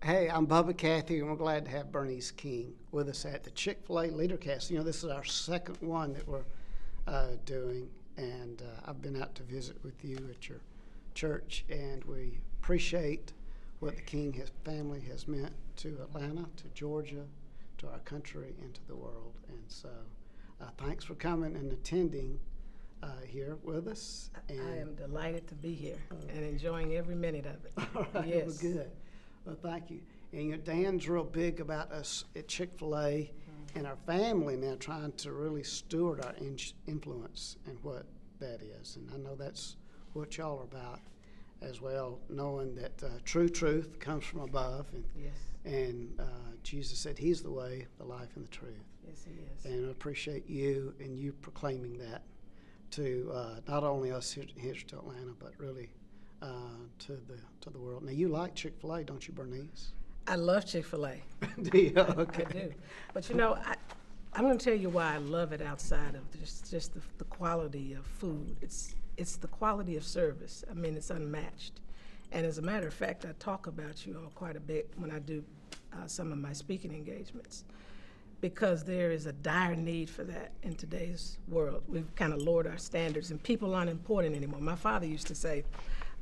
Hey, I'm Bubba Cathy, and we're glad to have Bernice King with us at the Chick-fil-A Leadercast. You know, this is our second one that we're doing, and I've been out to visit with you at your church, and we appreciate what the King family has meant to Atlanta, to Georgia, to our country, and to the world. And so thanks for coming and attending here with us. And I am delighted to be here and enjoying every minute of it. all right, Yes. well, good. Well, thank you. And Dan's real big about us at Chick-fil-A and our family now trying to really steward our influence and what that is. And I know that's what y'all are about as well, knowing that true truth comes from above. And, Yes. and Jesus said he's the way, the life, and the truth. Yes, he is. And I appreciate you and you proclaiming that to not only us here to Atlanta, but really to the world. Now, you like Chick-fil-A, don't you, Bernice? I love Chick-fil-A. Do you? Okay. I do. But you know, I'm going to tell you why I love it outside of just the quality of food. It's the quality of service. I mean, it's unmatched. And as a matter of fact, I talk about you all quite a bit when I do some of my speaking engagements, because there is a dire need for that in today's world. We've kind of lowered our standards, and people aren't important anymore. My father used to say,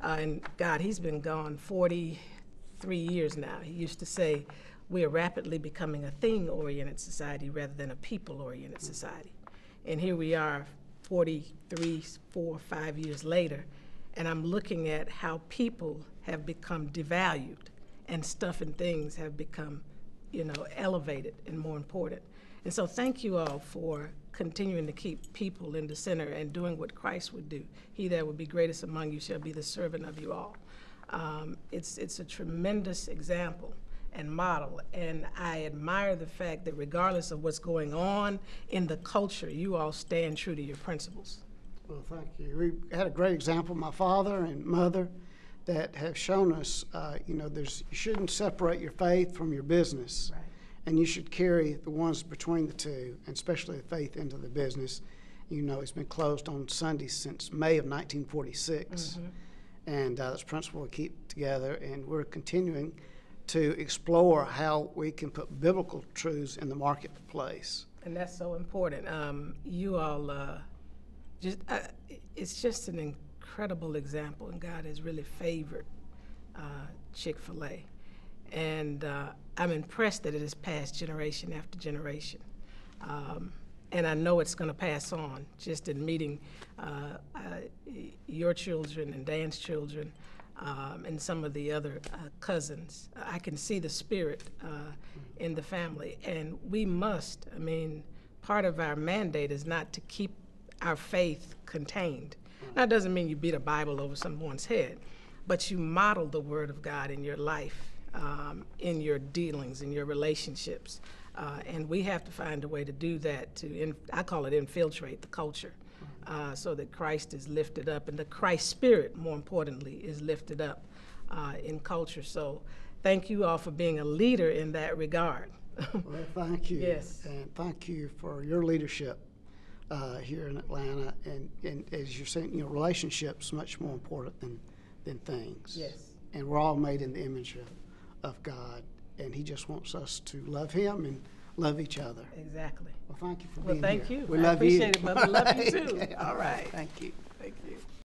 and God, he's been gone 43 years now. He used to say, we are rapidly becoming a thing-oriented society rather than a people-oriented society. And here we are 43, 4, 5 years later, and I'm looking at how people have become devalued and stuff and things have become, you know, elevated and more important. And so thank you all for continuing to keep people in the center and doing what Christ would do. He that would be greatest among you shall be the servant of you all. It's a tremendous example and model, and I admire the fact that regardless of what's going on in the culture, you all stand true to your principles. Well, thank you. We had a great example, my father and mother, that have shown us, you know, you shouldn't separate your faith from your business. Right. And you should carry the ones between the two, and especially the faith into the business. You know, it's been closed on Sundays since May of 1946. And this principle we keep together, and we're continuing to explore how we can put biblical truths in the marketplace. And that's so important. You all, it's just an incredible example, and God has really favored Chick-fil-A. And I'm impressed that it has passed generation after generation. And I know it's going to pass on, just in meeting your children and Dan's children and some of the other cousins. I can see the spirit in the family. And we must, I mean, part of our mandate is not to keep our faith contained. That doesn't mean you beat a Bible over someone's head, but you model the Word of God in your life, in your dealings, in your relationships. And we have to find a way to do that, I call it infiltrate the culture, so that Christ is lifted up, and the Christ spirit, more importantly, is lifted up in culture. So thank you all for being a leader in that regard. Well, thank you. Yes. And thank you for your leadership here in Atlanta. And as you're saying, you know, relationships much more important than things. Yes. And we're all made in the image of God, and he just wants us to love him and love each other. Exactly. Well, thank you for Well, being thank here. you. We I love you. appreciate it, Bubba. Love you too. Okay, all right. Thank you. Thank you.